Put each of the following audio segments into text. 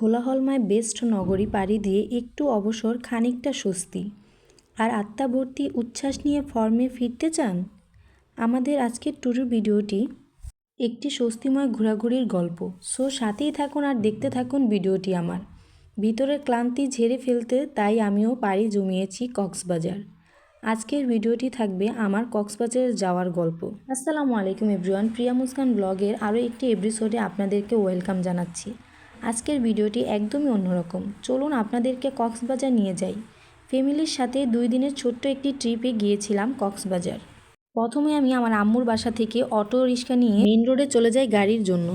কোলাহলময় best নগরী পাড়ি দিয়ে একটু অবসর, খানিকটা স্বস্তি আর আত্মাভর্তি উচ্ছ্বাস নিয়ে ফর্মে ফিরতে চান? আমাদের আজকের ট্যুর ভিডিওটি একটি স্বস্তিময় ঘোরাঘুরির গল্প। সো সাথেই থাকুন আর দেখতে থাকুন ভিডিওটি আমার। ভিতরের ক্লান্তি ঝেড়ে ফেলতে তাই আমিও পাড়ি জমিয়েছি কক্সবাজার। আজকের ভিডিওটি থাকবে আমার কক্সবাজারে যাওয়ার গল্প। আসসালামু আলাইকুম এভরিওয়ান, প্রিয়া মুস্কান ব্লগের আরও একটি এপিসোডে আপনাদেরকে ওয়েলকাম জানাচ্ছি। আজকের ভিডিওটি একদমই অন্যরকম। চলুন আপনাদেরকে কক্সবাজার নিয়ে যাই। ফ্যামিলির সাথে 2 দিনের ছোট্ট একটি ট্রিপে গিয়েছিলাম কক্সবাজার। প্রথমে আমি আমার আম্মুর বাসা থেকে অটো রিক্সা নিয়ে মেইন রোডে চলে যাই গাড়ির জন্য।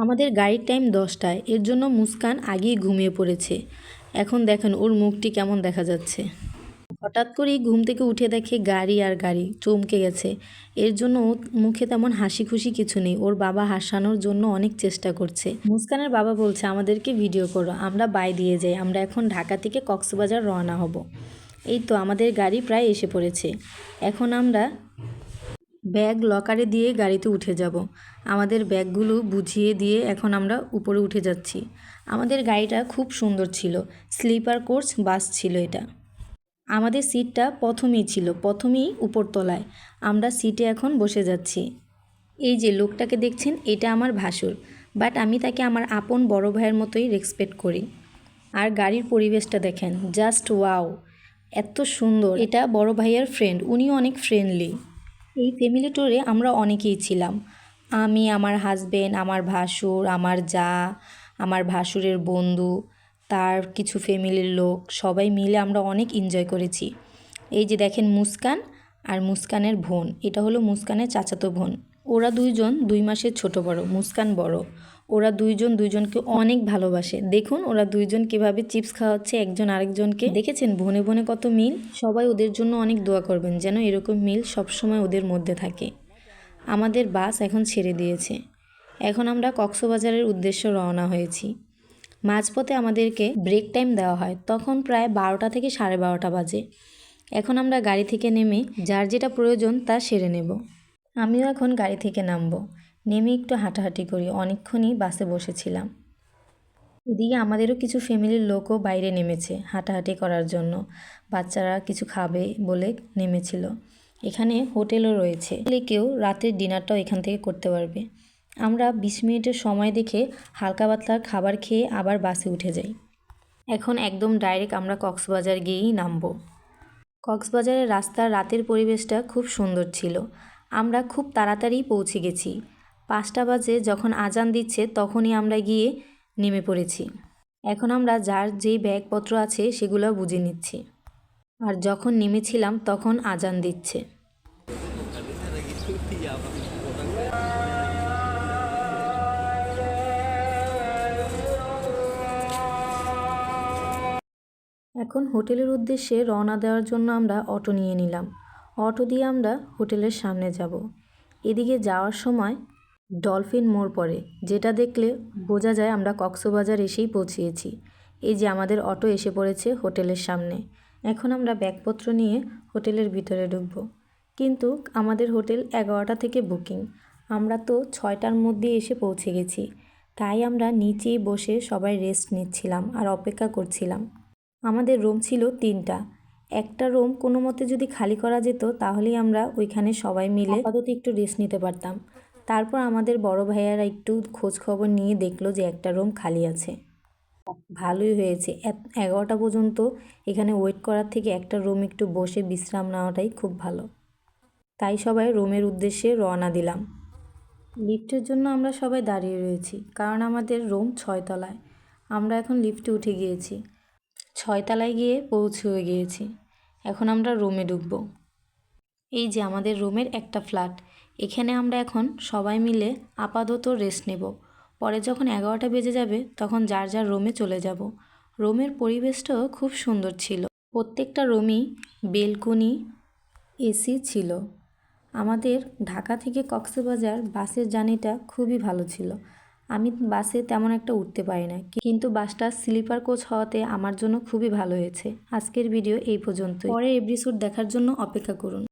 আমাদের গাড়ির টাইম 10টায়, এর জন্য মুস্কান আগেই ঘুমিয়ে পড়েছে। এখন দেখেন ওর মুখটি কেমন দেখা যাচ্ছে। হঠাৎ করেই ঘুম থেকে উঠে দেখে গাড়ি আর গাড়ি, চমকে গেছে। এর জন্য ওর মুখে তেমন হাসি খুশি কিছু নেই। ওর বাবা হাসানোর জন্য অনেক চেষ্টা করছে। মুস্কানের বাবা বলছে আমাদেরকে ভিডিও করো, আমরা বাই দিয়ে যাই, আমরা এখন ঢাকা থেকে কক্সবাজার রওনা হব। এই তো আমাদের গাড়ি প্রায় এসে পড়েছে। এখন আমরা ব্যাগ লকারে দিয়ে গাড়িতে উঠে যাব। আমাদের ব্যাগগুলো বুঝিয়ে দিয়ে এখন আমরা উপরে উঠে যাচ্ছি। আমাদের গাড়িটা খুব সুন্দর ছিল, স্লিপার কোচ বাস ছিল এটা। আমাদের সিটটা প্রথমেই উপরতলায়। আমরা সিটে এখন বসে যাচ্ছি। এই যে লোকটাকে দেখছেন, এটা আমার ভাসুর, বাট আমি তাকে আমার আপন বড় ভাইয়ের মতোই রেসপেক্ট করি। আর গাড়ির পরিবেশটা দেখেন, জাস্ট ওয়াও, এত সুন্দর। এটা বড় ভাইয়ের ফ্রেন্ড, উনিও অনেক ফ্রেন্ডলি। এই ফ্যামিলি ট্যুরে আমরা অনেকেই ছিলাম। আমি, আমার হাজবেন্ড, আমার ভাসুর, আমার যা, আমার ভাসুরের বন্ধু, তার কিছু ফ্যামিলির লোক, সবাই মিলে আমরা অনেক এনজয় করেছি। এই যে দেখেন মুস্কান আর মুস্কানের বোন, এটা হলো মুস্কানের চাচাতো বোন। ওরা 2জন 2 মাসের ছোট বড়, মুস্কান বড়। ওরা 2জন 2জনকে অনেক ভালোবাসে। দেখুন ওরা 2জন কীভাবে চিপস খাওয়াচ্ছে একজন আরেকজনকে। দেখেছেন বনে বনে কত মিল। সবাই ওদের জন্য অনেক দোয়া করবেন যেন এরকম মিল সবসময় ওদের মধ্যে থাকে। আমাদের বাস এখন ছেড়ে দিয়েছে। এখন আমরা কক্সবাজারের উদ্দেশ্যে রওনা হয়েছি। মাঝপথে আমাদেরকে ব্রেক টাইম দেওয়া হয়, তখন প্রায় 12টা থেকে 12:30 বাজে। এখন আমরা গাড়ি থেকে নেমে যার যেটা প্রয়োজন তা সেরে নেব। আমিও এখন গাড়ি থেকে নামবো। নেমে একটু হাঁটাহাঁটি করি, অনেকক্ষণই বাসে বসেছিলাম। এদিকে আমাদেরও কিছু ফ্যামিলির লোকও বাইরে নেমেছে হাঁটাহাঁটি করার জন্য। বাচ্চারা কিছু খাবে বলে নেমেছিল। এখানে হোটেলও রয়েছে, কেউ রাতের ডিনারটাও এখান থেকে করতে পারবে। আমরা 20 মিনিটের সময় দেখে হালকা পাতলা খাবার খেয়ে আবার বাসে উঠে যাই। এখন একদম ডাইরেক্ট আমরা কক্সবাজার গিয়েই নামবো। কক্সবাজারের রাস্তার রাতের পরিবেশটা খুব সুন্দর ছিল। আমরা খুব তাড়াতাড়ি পৌঁছে গেছি। 5টা বাজে যখন আজান দিচ্ছে তখনই আমরা গিয়ে নেমে পড়েছি। এখন আমরা যার যেই ব্যাগপত্র আছে সেগুলো বুঝে নিচ্ছি। আর যখন নেমেছিলাম তখন আজান দিচ্ছে। এখন হোটেলের উদ্দেশ্যে রওনা দেওয়ার জন্য আমরা অটো নিয়ে নিলাম। অটো দিয়ে আমরা হোটেলের সামনে যাব। এদিকে যাওয়ার সময় ডলফিন মোড় পড়ে, যেটা দেখলে বোঝা যায় আমরা কক্সবাজার এসেই পৌঁছিয়েছি। এই যে আমাদের অটো এসে পড়েছে হোটেলের সামনে। এখন আমরা ব্যাগপত্র নিয়ে হোটেলের ভিতরে ঢুকব। কিন্তু আমাদের হোটেল 11টা থেকে বুকিং। আমরা তো 6টার মধ্যে এসে পৌঁছে গেছি। তাই আমরা নিচেই বসে সবাই রেস্ট নিচ্ছিলাম আর অপেক্ষা করছিলাম। আমাদের রুম ছিল 3টা। একটা রুম কোনো মতে যদি খালি করা যেত তাহলেই আমরা ওইখানে সবাই মিলে আপাতত একটু রেস্ট নিতে পারতাম। তারপর আমাদের বড় ভাইয়ারা একটু খোঁজ খবর নিয়ে দেখলো যে একটা রুম খালি আছে। ভালোই হয়েছে, 11টা পর্যন্ত এখানে ওয়েট করার থেকে একটা রুম একটু বসে বিশ্রাম নেওয়াটাই খুব ভালো। তাই সবাই রুমের উদ্দেশ্যে রওনা দিলাম। লিফটের জন্য আমরা সবাই দাঁড়িয়ে রয়েছি, কারণ আমাদের রুম 6 তলায়। আমরা এখন লিফটে উঠে গিয়েছি, 6 তলায় গিয়ে পৌঁছে গিয়েছি। এখন আমরা রুমে ঢুকব। এই যে আমাদের রুমের একটা ফ্ল্যাট। এখানে আমরা এখন সবাই মিলে আপাতত রেস্ট নেব। পরে যখন 11টা বেজে যাবে তখন যার যার রুমে চলে যাব। রুমের পরিবেশটাও খুব সুন্দর ছিল। প্রত্যেকটা রুমই বেলকনি, এসি ছিল। আমাদের ঢাকা থেকে কক্সবাজার বাসের জার্নিটা খুবই ভালো ছিল। আমি বাসে তেমন একটা উঠতে পারি না, কিন্তু বাসটা স্লিপার কোচ হওয়াতে আমার জন্য খুবই ভালো হয়েছে। আজকের ভিডিও এই পর্যন্ত। পরের এপিসোড দেখার জন্য অপেক্ষা করুন।